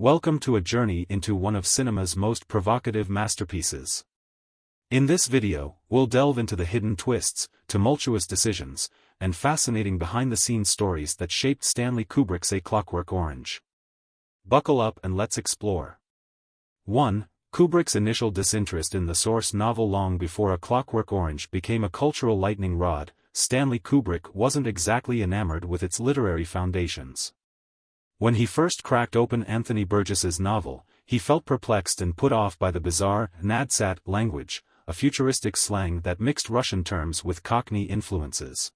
Welcome to a journey into one of cinema's most provocative masterpieces. In this video, we'll delve into the hidden twists, tumultuous decisions, and fascinating behind-the-scenes stories that shaped Stanley Kubrick's A Clockwork Orange. Buckle up and let's explore. 1. Kubrick's initial disinterest in the source novel. Long before A Clockwork Orange became a cultural lightning rod, Stanley Kubrick wasn't exactly enamored with its literary foundations. When he first cracked open Anthony Burgess's novel, he felt perplexed and put off by the bizarre, nadsat language, a futuristic slang that mixed Russian terms with Cockney influences.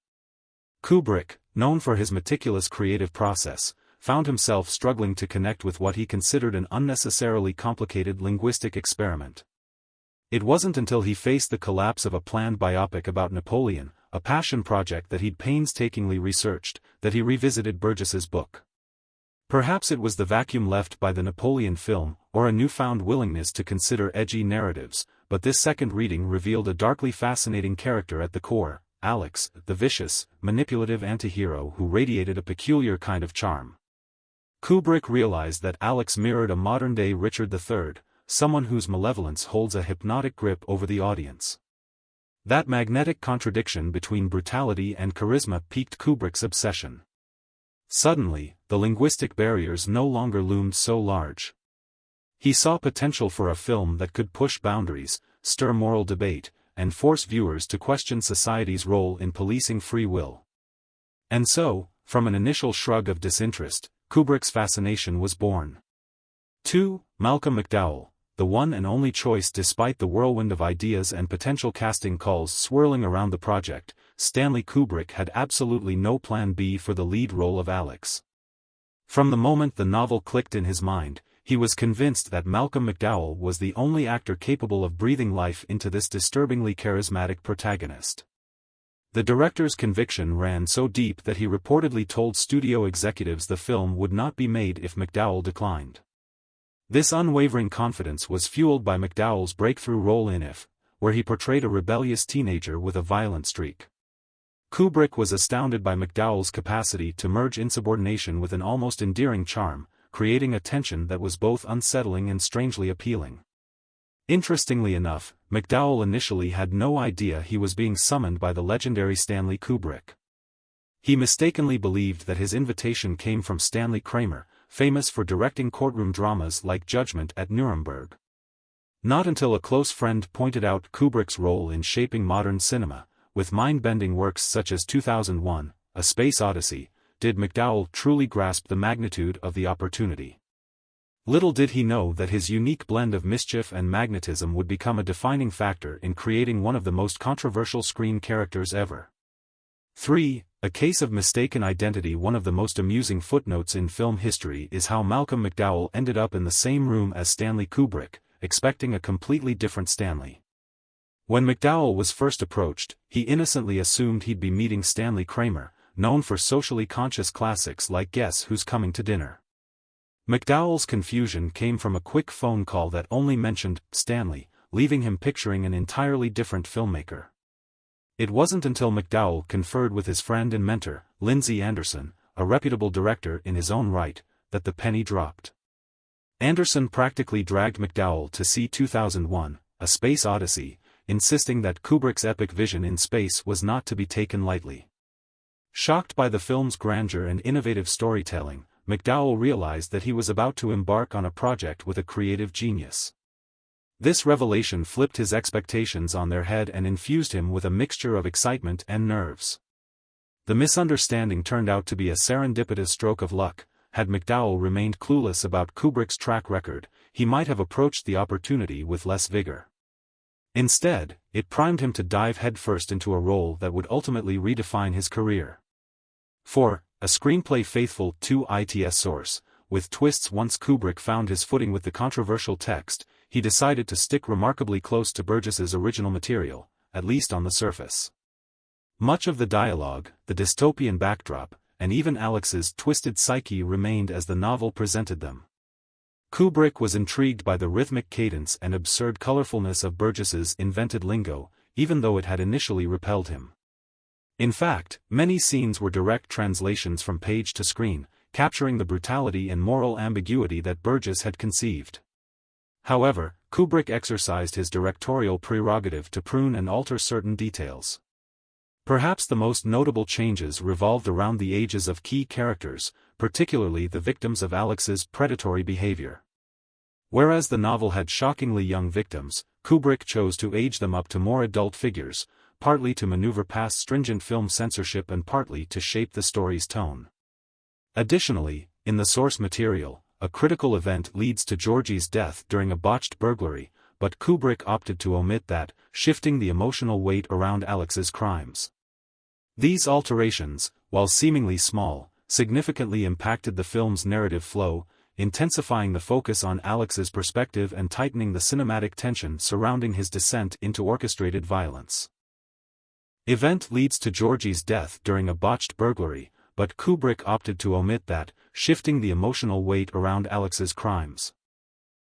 Kubrick, known for his meticulous creative process, found himself struggling to connect with what he considered an unnecessarily complicated linguistic experiment. It wasn't until he faced the collapse of a planned biopic about Napoleon, a passion project that he'd painstakingly researched, that he revisited Burgess's book. Perhaps it was the vacuum left by the Napoleon film, or a newfound willingness to consider edgy narratives, but this second reading revealed a darkly fascinating character at the core, Alex, the vicious, manipulative anti-hero who radiated a peculiar kind of charm. Kubrick realized that Alex mirrored a modern-day Richard III, someone whose malevolence holds a hypnotic grip over the audience. That magnetic contradiction between brutality and charisma piqued Kubrick's obsession. Suddenly, the linguistic barriers no longer loomed so large. He saw potential for a film that could push boundaries, stir moral debate, and force viewers to question society's role in policing free will. And so, from an initial shrug of disinterest, Kubrick's fascination was born. 2. Malcolm McDowell, the one and only choice. Despite the whirlwind of ideas and potential casting calls swirling around the project, Stanley Kubrick had absolutely no plan B for the lead role of Alex. From the moment the novel clicked in his mind, he was convinced that Malcolm McDowell was the only actor capable of breathing life into this disturbingly charismatic protagonist. The director's conviction ran so deep that he reportedly told studio executives the film would not be made if McDowell declined. This unwavering confidence was fueled by McDowell's breakthrough role in If, where he portrayed a rebellious teenager with a violent streak. Kubrick was astounded by McDowell's capacity to merge insubordination with an almost endearing charm, creating a tension that was both unsettling and strangely appealing. Interestingly enough, McDowell initially had no idea he was being summoned by the legendary Stanley Kubrick. He mistakenly believed that his invitation came from Stanley Kramer, famous for directing courtroom dramas like Judgment at Nuremberg. Not until a close friend pointed out Kubrick's role in shaping modern cinema, with mind-bending works such as 2001, A Space Odyssey, did McDowell truly grasp the magnitude of the opportunity. Little did he know that his unique blend of mischief and magnetism would become a defining factor in creating one of the most controversial screen characters ever. 3. A Case of Mistaken Identity. One of the most amusing footnotes in film history is how Malcolm McDowell ended up in the same room as Stanley Kubrick, expecting a completely different Stanley. When McDowell was first approached, he innocently assumed he'd be meeting Stanley Kramer, known for socially conscious classics like Guess Who's Coming to Dinner. McDowell's confusion came from a quick phone call that only mentioned Stanley, leaving him picturing an entirely different filmmaker. It wasn't until McDowell conferred with his friend and mentor, Lindsay Anderson, a reputable director in his own right, that the penny dropped. Anderson practically dragged McDowell to see 2001, A Space Odyssey, insisting that Kubrick's epic vision in space was not to be taken lightly. Shocked by the film's grandeur and innovative storytelling, McDowell realized that he was about to embark on a project with a creative genius. This revelation flipped his expectations on their head and infused him with a mixture of excitement and nerves. The misunderstanding turned out to be a serendipitous stroke of luck. Had McDowell remained clueless about Kubrick's track record, he might have approached the opportunity with less vigor. Instead, it primed him to dive headfirst into a role that would ultimately redefine his career. 4. A screenplay faithful to its source, with twists. Once Kubrick found his footing with the controversial text, he decided to stick remarkably close to Burgess's original material, at least on the surface. Much of the dialogue, the dystopian backdrop, and even Alex's twisted psyche remained as the novel presented them. Kubrick was intrigued by the rhythmic cadence and absurd colorfulness of Burgess's invented lingo, even though it had initially repelled him. In fact, many scenes were direct translations from page to screen, capturing the brutality and moral ambiguity that Burgess had conceived. However, Kubrick exercised his directorial prerogative to prune and alter certain details. Perhaps the most notable changes revolved around the ages of key characters, particularly the victims of Alex's predatory behavior. Whereas the novel had shockingly young victims, Kubrick chose to age them up to more adult figures, partly to maneuver past stringent film censorship and partly to shape the story's tone. Additionally, in the source material, a critical event leads to Georgie's death during a botched burglary, but Kubrick opted to omit that, shifting the emotional weight around Alex's crimes. These alterations, while seemingly small, significantly impacted the film's narrative flow, intensifying the focus on Alex's perspective and tightening the cinematic tension surrounding his descent into orchestrated violence. Event leads to Georgie's death during a botched burglary, but Kubrick opted to omit that, shifting the emotional weight around Alex's crimes.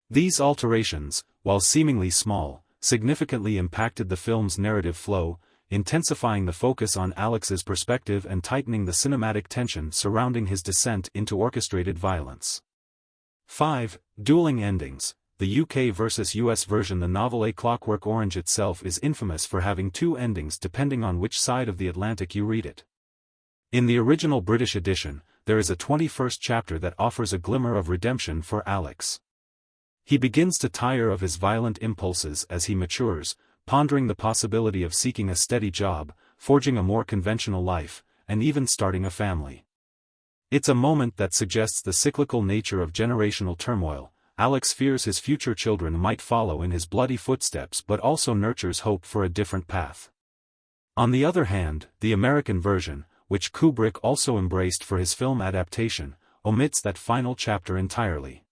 These alterations, while seemingly small, significantly impacted the film's narrative flow, intensifying the focus on Alex's perspective and tightening the cinematic tension surrounding his descent into orchestrated violence. 5. Dueling endings. The UK versus US version. The novel A Clockwork Orange itself is infamous for having two endings depending on which side of the Atlantic you read it. In the original British edition, there is a 21st chapter that offers a glimmer of redemption for Alex. He begins to tire of his violent impulses as he matures, pondering the possibility of seeking a steady job, forging a more conventional life, and even starting a family. It's a moment that suggests the cyclical nature of generational turmoil. Alex fears his future children might follow in his bloody footsteps but also nurtures hope for a different path. On the other hand, the American version, which Kubrick also embraced for his film adaptation, omits that final chapter entirely.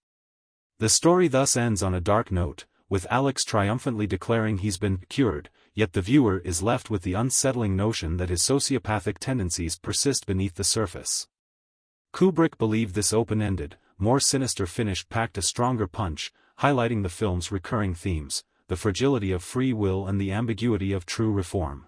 The story thus ends on a dark note, with Alex triumphantly declaring he's been cured, yet the viewer is left with the unsettling notion that his sociopathic tendencies persist beneath the surface. Kubrick believed this open-ended, more sinister finish packed a stronger punch, highlighting the film's recurring themes, the fragility of free will and the ambiguity of true reform.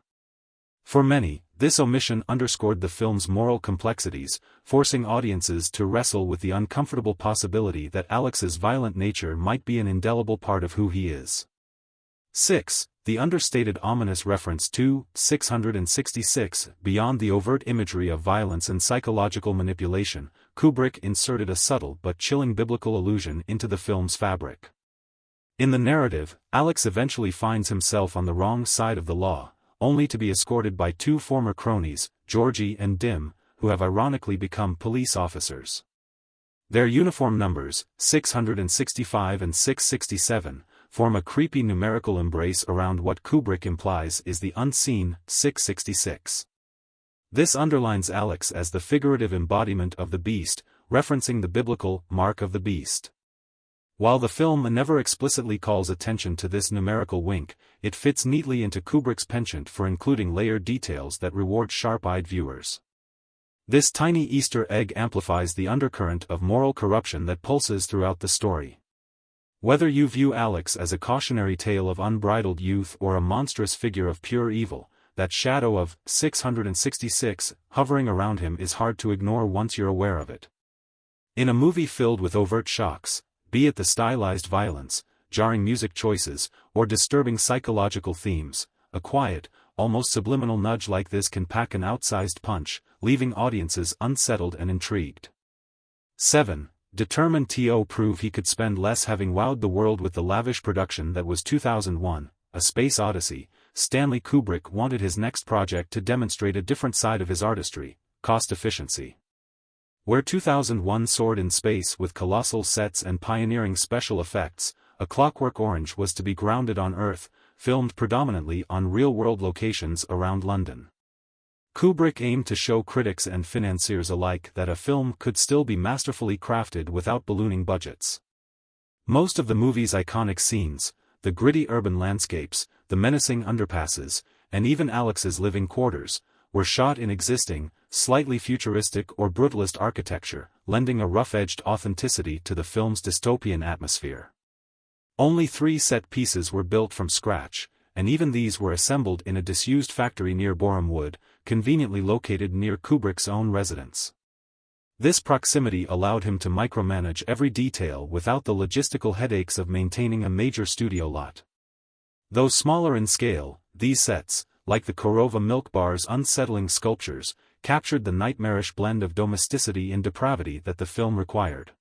For many, this omission underscored the film's moral complexities, forcing audiences to wrestle with the uncomfortable possibility that Alex's violent nature might be an indelible part of who he is. 6. The understated ominous reference to 666. Beyond the overt imagery of violence and psychological manipulation, Kubrick inserted a subtle but chilling biblical allusion into the film's fabric. In the narrative, Alex eventually finds himself on the wrong side of the law, only to be escorted by two former cronies, Georgie and Dim, who have ironically become police officers. Their uniform numbers, 665 and 667, form a creepy numerical embrace around what Kubrick implies is the unseen 666. This underlines Alex as the figurative embodiment of the beast, referencing the biblical mark of the beast. While the film never explicitly calls attention to this numerical wink, it fits neatly into Kubrick's penchant for including layered details that reward sharp-eyed viewers. This tiny Easter egg amplifies the undercurrent of moral corruption that pulses throughout the story. Whether you view Alex as a cautionary tale of unbridled youth or a monstrous figure of pure evil, that shadow of 666 hovering around him is hard to ignore once you're aware of it. In a movie filled with overt shocks, be it the stylized violence, jarring music choices, or disturbing psychological themes, a quiet, almost subliminal nudge like this can pack an outsized punch, leaving audiences unsettled and intrigued. 7. Determined to prove he could spend less. Having wowed the world with the lavish production that was 2001, A Space Odyssey, Stanley Kubrick wanted his next project to demonstrate a different side of his artistry, cost efficiency. Where 2001 soared in space with colossal sets and pioneering special effects, A Clockwork Orange was to be grounded on Earth, filmed predominantly on real-world locations around London. Kubrick aimed to show critics and financiers alike that a film could still be masterfully crafted without ballooning budgets. Most of the movie's iconic scenes, the gritty urban landscapes, the menacing underpasses, and even Alex's living quarters, were shot in existing, slightly futuristic or brutalist architecture, lending a rough-edged authenticity to the film's dystopian atmosphere. Only 3 set pieces were built from scratch, and even these were assembled in a disused factory near Boreham Wood, conveniently located near Kubrick's own residence. This proximity allowed him to micromanage every detail without the logistical headaches of maintaining a major studio lot. Though smaller in scale, these sets, like the Korova milk bar's unsettling sculptures, captured the nightmarish blend of domesticity and depravity that the film required.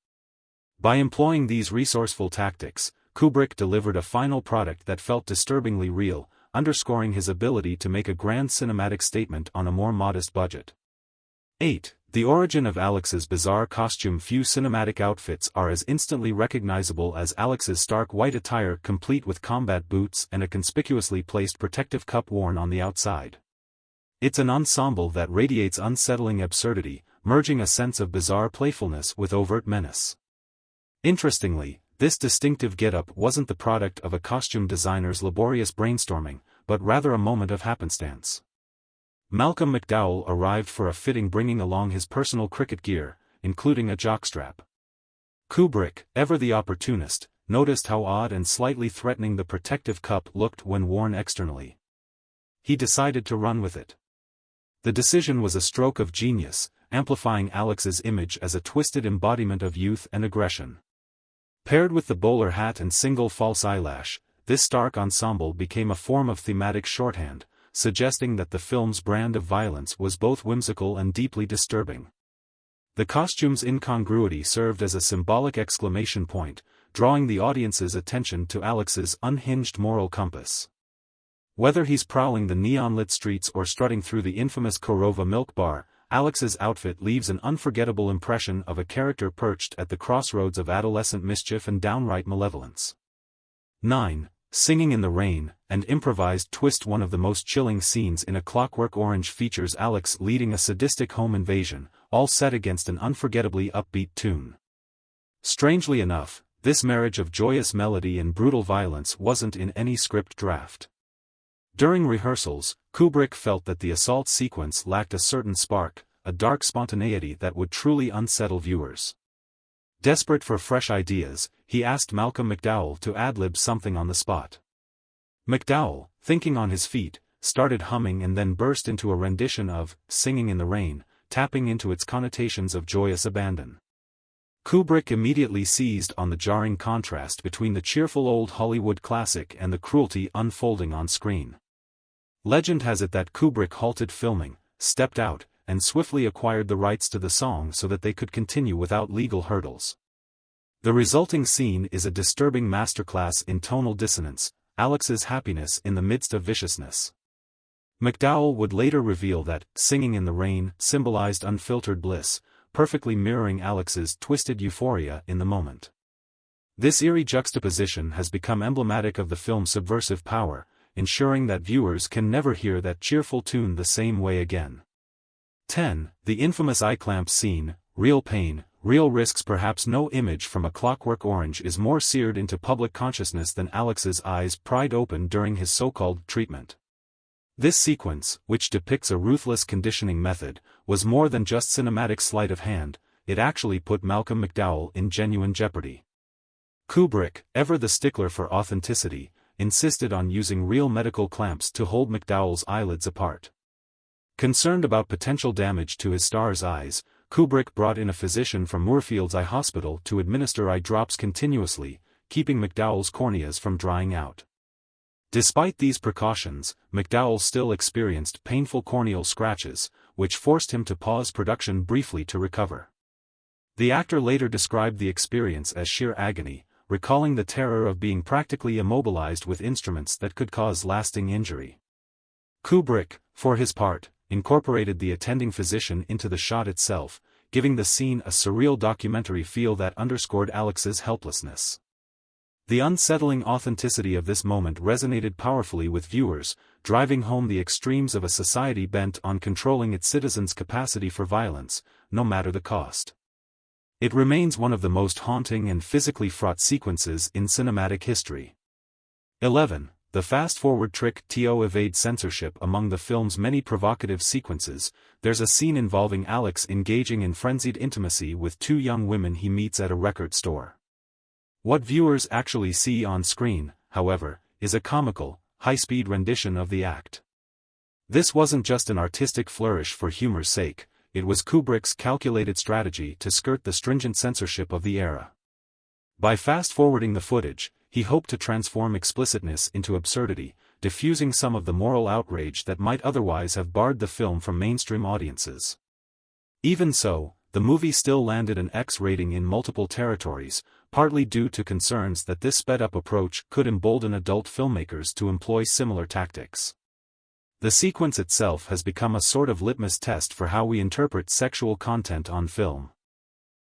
By employing these resourceful tactics, Kubrick delivered a final product that felt disturbingly real, underscoring his ability to make a grand cinematic statement on a more modest budget. 8. The origin of Alex's bizarre costume. Few cinematic outfits are as instantly recognizable as Alex's stark white attire, complete with combat boots and a conspicuously placed protective cup worn on the outside. It's an ensemble that radiates unsettling absurdity, merging a sense of bizarre playfulness with overt menace. Interestingly, this distinctive getup wasn't the product of a costume designer's laborious brainstorming, but rather a moment of happenstance. Malcolm McDowell arrived for a fitting, bringing along his personal cricket gear, including a jockstrap. Kubrick, ever the opportunist, noticed how odd and slightly threatening the protective cup looked when worn externally. He decided to run with it. The decision was a stroke of genius, amplifying Alex's image as a twisted embodiment of youth and aggression. Paired with the bowler hat and single false eyelash, this stark ensemble became a form of thematic shorthand, suggesting that the film's brand of violence was both whimsical and deeply disturbing. The costume's incongruity served as a symbolic exclamation point, drawing the audience's attention to Alex's unhinged moral compass. Whether he's prowling the neon-lit streets or strutting through the infamous Korova milk bar, Alex's outfit leaves an unforgettable impression of a character perched at the crossroads of adolescent mischief and downright malevolence. 9. Singing in the Rain, and Improvised twist. One of the most chilling scenes in A Clockwork Orange features Alex leading a sadistic home invasion, all set against an unforgettably upbeat tune. Strangely enough, this marriage of joyous melody and brutal violence wasn't in any script draft. During rehearsals, Kubrick felt that the assault sequence lacked a certain spark, a dark spontaneity that would truly unsettle viewers. Desperate for fresh ideas, he asked Malcolm McDowell to ad-lib something on the spot. McDowell, thinking on his feet, started humming and then burst into a rendition of Singing in the Rain, tapping into its connotations of joyous abandon. Kubrick immediately seized on the jarring contrast between the cheerful old Hollywood classic and the cruelty unfolding on screen. Legend has it that Kubrick halted filming, stepped out, and swiftly acquired the rights to the song so that they could continue without legal hurdles. The resulting scene is a disturbing masterclass in tonal dissonance, Alex's happiness in the midst of viciousness. McDowell would later reveal that Singing in the Rain symbolized unfiltered bliss, perfectly mirroring Alex's twisted euphoria in the moment. This eerie juxtaposition has become emblematic of the film's subversive power, ensuring that viewers can never hear that cheerful tune the same way again. 10. The infamous eye clamp scene, Real Pain, Real Risks. Perhaps no image from A Clockwork Orange is more seared into public consciousness than Alex's eyes pried open during his so-called treatment. This sequence, which depicts a ruthless conditioning method, was more than just cinematic sleight of hand, it actually put Malcolm McDowell in genuine jeopardy. Kubrick, ever the stickler for authenticity, insisted on using real medical clamps to hold McDowell's eyelids apart. Concerned about potential damage to his star's eyes, Kubrick brought in a physician from Moorfields Eye Hospital to administer eye drops continuously, keeping McDowell's corneas from drying out. Despite these precautions, McDowell still experienced painful corneal scratches, which forced him to pause production briefly to recover. The actor later described the experience as sheer agony, recalling the terror of being practically immobilized with instruments that could cause lasting injury. Kubrick, for his part, incorporated the attending physician into the shot itself, giving the scene a surreal documentary feel that underscored Alex's helplessness. The unsettling authenticity of this moment resonated powerfully with viewers, driving home the extremes of a society bent on controlling its citizens' capacity for violence, no matter the cost. It remains one of the most haunting and physically fraught sequences in cinematic history. 11. The fast-forward trick to evade censorship. Among the film's many provocative sequences, there's a scene involving Alex engaging in frenzied intimacy with two young women he meets at a record store. What viewers actually see on screen, however, is a comical, high-speed rendition of the act. This wasn't just an artistic flourish for humor's sake, it was Kubrick's calculated strategy to skirt the stringent censorship of the era. By fast-forwarding the footage, he hoped to transform explicitness into absurdity, diffusing some of the moral outrage that might otherwise have barred the film from mainstream audiences. Even so, the movie still landed an X rating in multiple territories, partly due to concerns that this sped-up approach could embolden adult filmmakers to employ similar tactics. The sequence itself has become a sort of litmus test for how we interpret sexual content on film.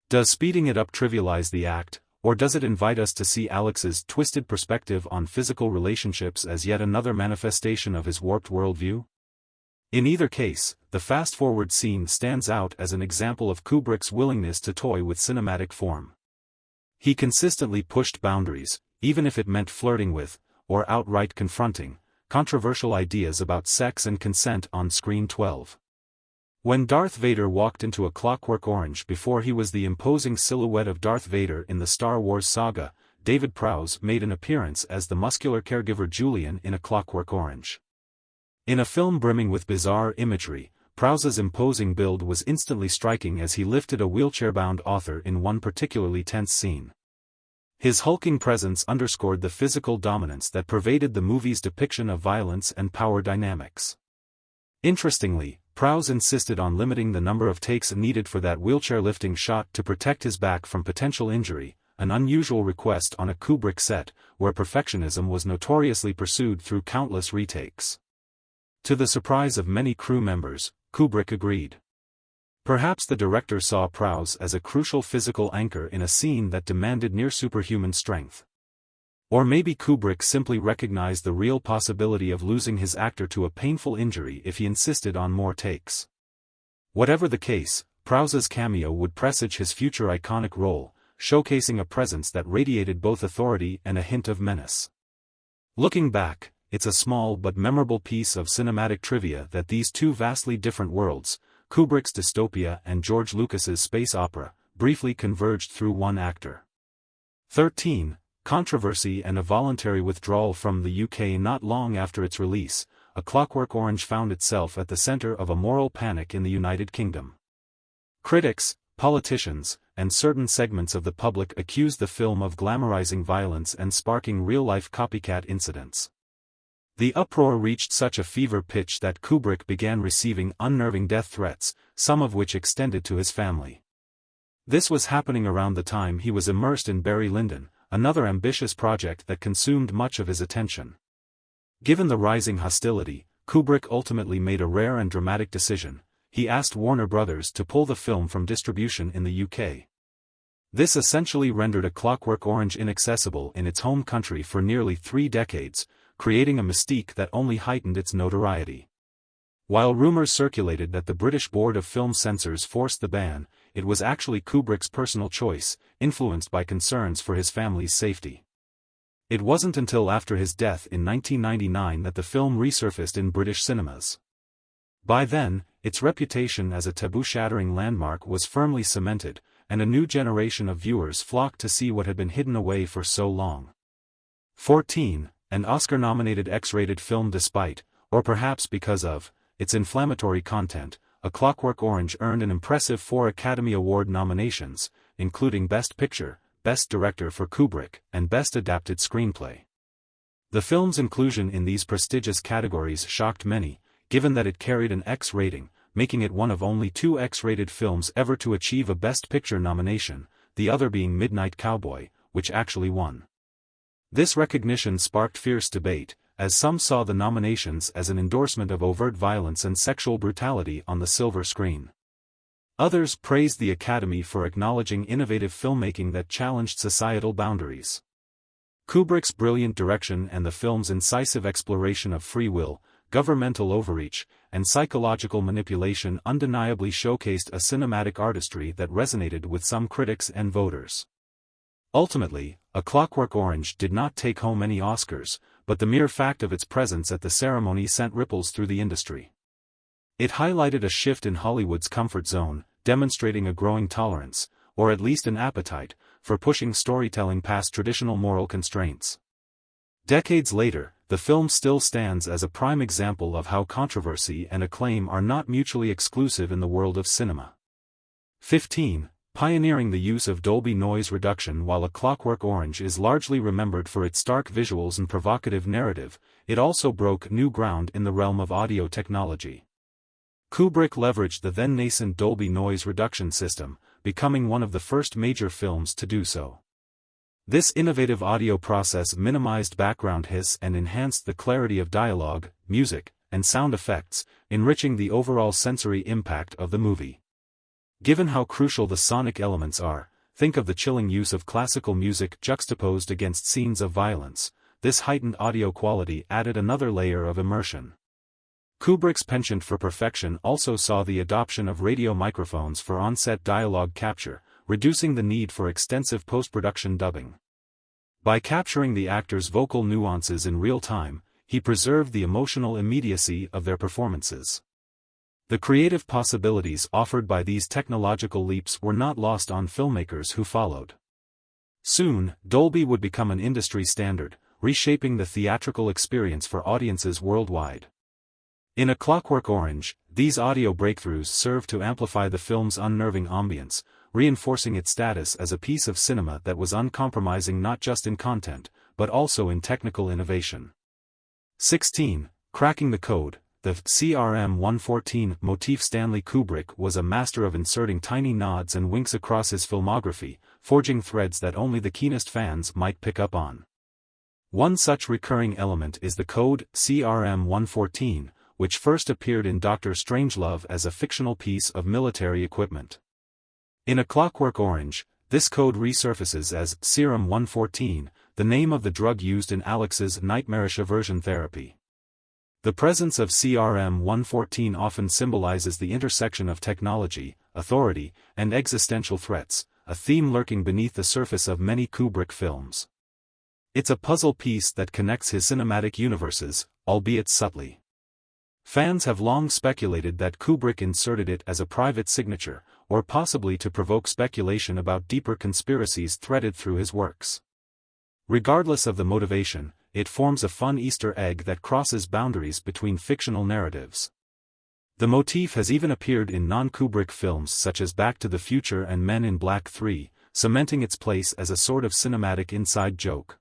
Does speeding it up trivialize the act, or does it invite us to see Alex's twisted perspective on physical relationships as yet another manifestation of his warped worldview? In either case, the fast-forward scene stands out as an example of Kubrick's willingness to toy with cinematic form. He consistently pushed boundaries, even if it meant flirting with, or outright confronting, controversial ideas about sex and consent on screen. 12. When Darth Vader walked into A Clockwork Orange before he was the imposing silhouette of Darth Vader in the Star Wars saga, David Prowse made an appearance as the muscular caregiver Julian in A Clockwork Orange. In a film brimming with bizarre imagery, Prowse's imposing build was instantly striking as he lifted a wheelchair-bound author in one particularly tense scene. His hulking presence underscored the physical dominance that pervaded the movie's depiction of violence and power dynamics. Interestingly, Prowse insisted on limiting the number of takes needed for that wheelchair-lifting shot to protect his back from potential injury, an unusual request on a Kubrick set, where perfectionism was notoriously pursued through countless retakes. To the surprise of many crew members, Kubrick agreed. Perhaps the director saw Prowse as a crucial physical anchor in a scene that demanded near-superhuman strength. Or maybe Kubrick simply recognized the real possibility of losing his actor to a painful injury if he insisted on more takes. Whatever the case, Prowse's cameo would presage his future iconic role, showcasing a presence that radiated both authority and a hint of menace. Looking back, it's a small but memorable piece of cinematic trivia that these two vastly different worlds, Kubrick's Dystopia and George Lucas's space opera, briefly converged through one actor. 13. Controversy and a voluntary withdrawal from the UK. Not long after its release, A Clockwork Orange found itself at the center of a moral panic in the United Kingdom. Critics, politicians, and certain segments of the public accused the film of glamorizing violence and sparking real-life copycat incidents. The uproar reached such a fever pitch that Kubrick began receiving unnerving death threats, some of which extended to his family. This was happening around the time he was immersed in Barry Lyndon, another ambitious project that consumed much of his attention. Given the rising hostility, Kubrick ultimately made a rare and dramatic decision. He asked Warner Brothers to pull the film from distribution in the UK. This essentially rendered A Clockwork Orange inaccessible in its home country for nearly 3 decades, creating a mystique that only heightened its notoriety. While rumors circulated that the British Board of Film Censors forced the ban, it was actually Kubrick's personal choice, influenced by concerns for his family's safety. It wasn't until after his death in 1999 that the film resurfaced in British cinemas. By then, its reputation as a taboo-shattering landmark was firmly cemented, and a new generation of viewers flocked to see what had been hidden away for so long. 14. An Oscar-nominated X-rated film despite, or perhaps because of, its inflammatory content, A Clockwork Orange earned an impressive 4 Academy Award nominations, including Best Picture, Best Director for Kubrick, and Best Adapted Screenplay. The film's inclusion in these prestigious categories shocked many, given that it carried an X rating, making it one of only 2 X-rated films ever to achieve a Best Picture nomination, the other being Midnight Cowboy, which actually won. This recognition sparked fierce debate, as some saw the nominations as an endorsement of overt violence and sexual brutality on the silver screen. Others praised the Academy for acknowledging innovative filmmaking that challenged societal boundaries. Kubrick's brilliant direction and the film's incisive exploration of free will, governmental overreach, and psychological manipulation undeniably showcased a cinematic artistry that resonated with some critics and voters. Ultimately, A Clockwork Orange did not take home any Oscars, but the mere fact of its presence at the ceremony sent ripples through the industry. It highlighted a shift in Hollywood's comfort zone, demonstrating a growing tolerance, or at least an appetite, for pushing storytelling past traditional moral constraints. Decades later, the film still stands as a prime example of how controversy and acclaim are not mutually exclusive in the world of cinema. 15. Pioneering the use of Dolby noise reduction. While A Clockwork Orange is largely remembered for its stark visuals and provocative narrative, it also broke new ground in the realm of audio technology. Kubrick leveraged the then-nascent Dolby noise reduction system, becoming one of the first major films to do so. This innovative audio process minimized background hiss and enhanced the clarity of dialogue, music, and sound effects, enriching the overall sensory impact of the movie. Given how crucial the sonic elements are, think of the chilling use of classical music juxtaposed against scenes of violence. This heightened audio quality added another layer of immersion. Kubrick's penchant for perfection also saw the adoption of radio microphones for on-set dialogue capture, reducing the need for extensive post-production dubbing. By capturing the actors' vocal nuances in real time, he preserved the emotional immediacy of their performances. The creative possibilities offered by these technological leaps were not lost on filmmakers who followed. Soon, Dolby would become an industry standard, reshaping the theatrical experience for audiences worldwide. In A Clockwork Orange, these audio breakthroughs serve to amplify the film's unnerving ambience, reinforcing its status as a piece of cinema that was uncompromising not just in content, but also in technical innovation. 16. Cracking the code. The CRM-114 motif. Stanley Kubrick was a master of inserting tiny nods and winks across his filmography, forging threads that only the keenest fans might pick up on. One such recurring element is the code CRM-114, which first appeared in Dr. Strangelove as a fictional piece of military equipment. In A Clockwork Orange, this code resurfaces as Serum 114, the name of the drug used in Alex's nightmarish aversion therapy. The presence of CRM-114 often symbolizes the intersection of technology, authority, and existential threats, a theme lurking beneath the surface of many Kubrick films. It's a puzzle piece that connects his cinematic universes, albeit subtly. Fans have long speculated that Kubrick inserted it as a private signature, or possibly to provoke speculation about deeper conspiracies threaded through his works. Regardless of the motivation, it forms a fun Easter egg that crosses boundaries between fictional narratives. The motif has even appeared in non-Kubrick films such as Back to the Future and Men in Black 3, cementing its place as a sort of cinematic inside joke.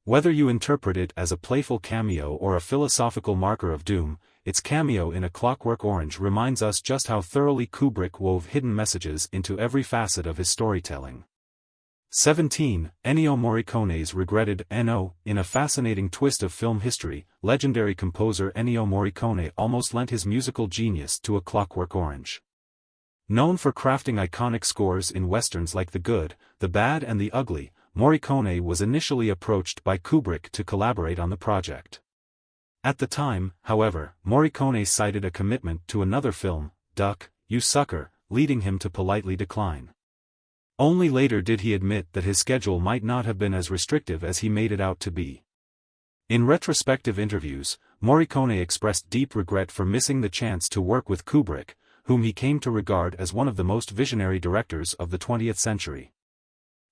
Whether you interpret it as a playful cameo or a philosophical marker of doom, its cameo in A Clockwork Orange reminds us just how thoroughly Kubrick wove hidden messages into every facet of his storytelling. 17. Ennio Morricone's regretted ENNIO. In a fascinating twist of film history, legendary composer Ennio Morricone almost lent his musical genius to A Clockwork Orange. Known for crafting iconic scores in westerns like The Good, the Bad and the Ugly, Morricone was initially approached by Kubrick to collaborate on the project. At the time, however, Morricone cited a commitment to another film, Duck, You Sucker, leading him to politely decline. Only later did he admit that his schedule might not have been as restrictive as he made it out to be. In retrospective interviews, Morricone expressed deep regret for missing the chance to work with Kubrick, whom he came to regard as one of the most visionary directors of the 20th century.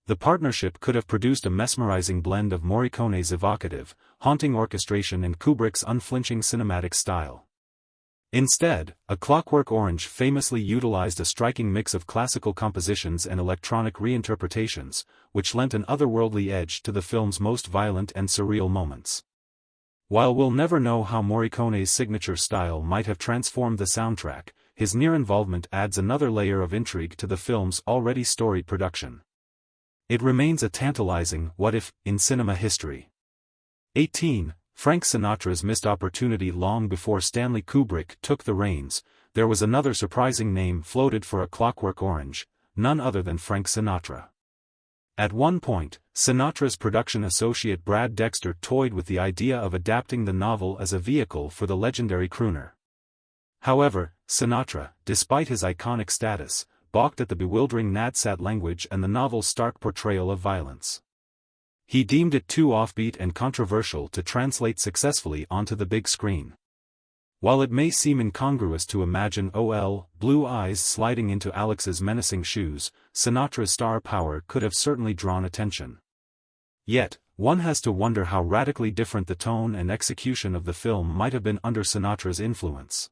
The partnership could have produced a mesmerizing blend of Morricone's evocative, haunting orchestration and Kubrick's unflinching cinematic style. Instead, A Clockwork Orange famously utilized a striking mix of classical compositions and electronic reinterpretations, which lent an otherworldly edge to the film's most violent and surreal moments. While we'll never know how Morricone's signature style might have transformed the soundtrack, his near involvement adds another layer of intrigue to the film's already storied production. It remains a tantalizing what-if in cinema history. 18. Frank Sinatra's missed opportunity. Long before Stanley Kubrick took the reins, there was another surprising name floated for A Clockwork Orange, none other than Frank Sinatra. At one point, Sinatra's production associate Brad Dexter toyed with the idea of adapting the novel as a vehicle for the legendary crooner. However, Sinatra, despite his iconic status, balked at the bewildering Nadsat language and the novel's stark portrayal of violence. He deemed it too offbeat and controversial to translate successfully onto the big screen. While it may seem incongruous to imagine Blue Eyes sliding into Alex's menacing shoes, Sinatra's star power could have certainly drawn attention. Yet, one has to wonder how radically different the tone and execution of the film might have been under Sinatra's influence.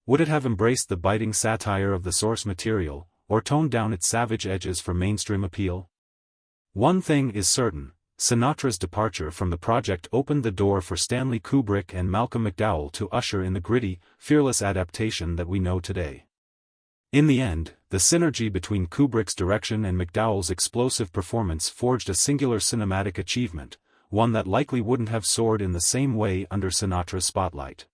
Would it have embraced the biting satire of the source material, or toned down its savage edges for mainstream appeal? One thing is certain, Sinatra's departure from the project opened the door for Stanley Kubrick and Malcolm McDowell to usher in the gritty, fearless adaptation that we know today. In the end, the synergy between Kubrick's direction and McDowell's explosive performance forged a singular cinematic achievement, one that likely wouldn't have soared in the same way under Sinatra's spotlight.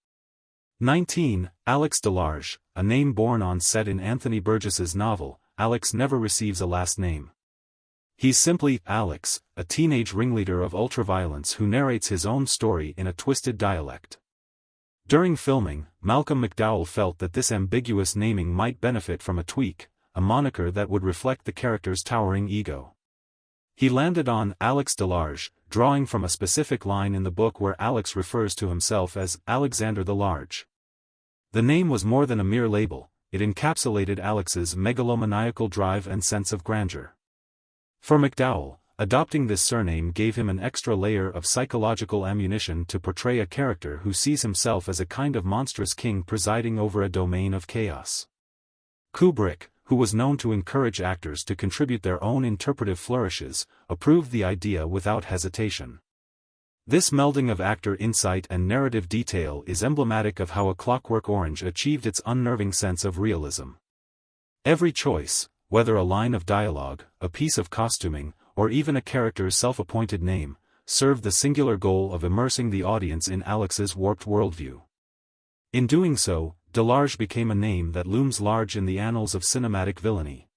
19. Alex DELARGE, a name born on set in Anthony Burgess's novel. Alex never receives a last name. He's simply Alex, a teenage ringleader of ultraviolence who narrates his own story in a twisted dialect. During filming, Malcolm McDowell felt that this ambiguous naming might benefit from a tweak, a moniker that would reflect the character's towering ego. He landed on Alex DELARGE, drawing from a specific line in the book where Alex refers to himself as Alexander the Large. The name was more than a mere label, it encapsulated Alex's megalomaniacal drive and sense of grandeur. For McDowell, adopting this surname gave him an extra layer of psychological ammunition to portray a character who sees himself as a kind of monstrous king presiding over a domain of chaos. Kubrick, who was known to encourage actors to contribute their own interpretive flourishes, approved the idea without hesitation. This melding of actor insight and narrative detail is emblematic of how A Clockwork Orange achieved its unnerving sense of realism. Every choice, whether a line of dialogue, a piece of costuming, or even a character's self-appointed name, served the singular goal of immersing the audience in Alex's warped worldview. In doing so, DELARGE became a name that looms large in the annals of cinematic villainy.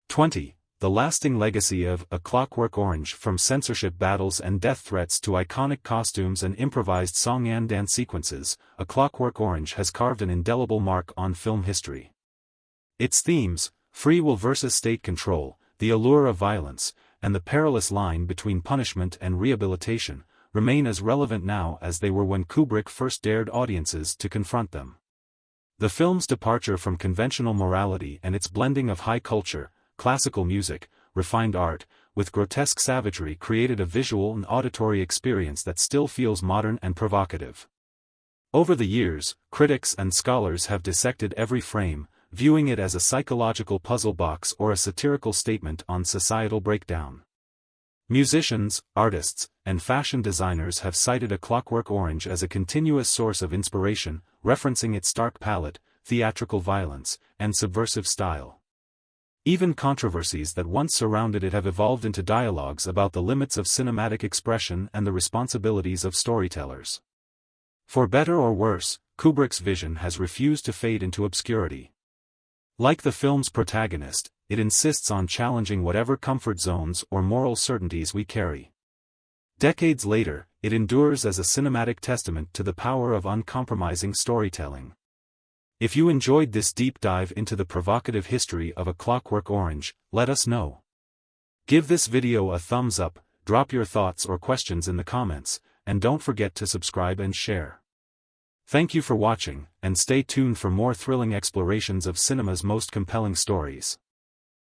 20. The lasting legacy of A Clockwork Orange. From censorship battles and death threats to iconic costumes and improvised song and dance sequences, A Clockwork Orange has carved an indelible mark on film history. Its themes, free will versus state control, the allure of violence, and the perilous line between punishment and rehabilitation, remain as relevant now as they were when Kubrick first dared audiences to confront them. The film's departure from conventional morality and its blending of high culture, classical music, refined art, with grotesque savagery created a visual and auditory experience that still feels modern and provocative. Over the years, critics and scholars have dissected every frame, viewing it as a psychological puzzle box or a satirical statement on societal breakdown. Musicians, artists, and fashion designers have cited A Clockwork Orange as a continuous source of inspiration, referencing its stark palette, theatrical violence, and subversive style. Even controversies that once surrounded it have evolved into dialogues about the limits of cinematic expression and the responsibilities of storytellers. For better or worse, Kubrick's vision has refused to fade into obscurity. Like the film's protagonist, it insists on challenging whatever comfort zones or moral certainties we carry. Decades later, it endures as a cinematic testament to the power of uncompromising storytelling. If you enjoyed this deep dive into the provocative history of A Clockwork Orange, let us know. Give this video a thumbs up, drop your thoughts or questions in the comments, and don't forget to subscribe and share. Thank you for watching, and stay tuned for more thrilling explorations of cinema's most compelling stories.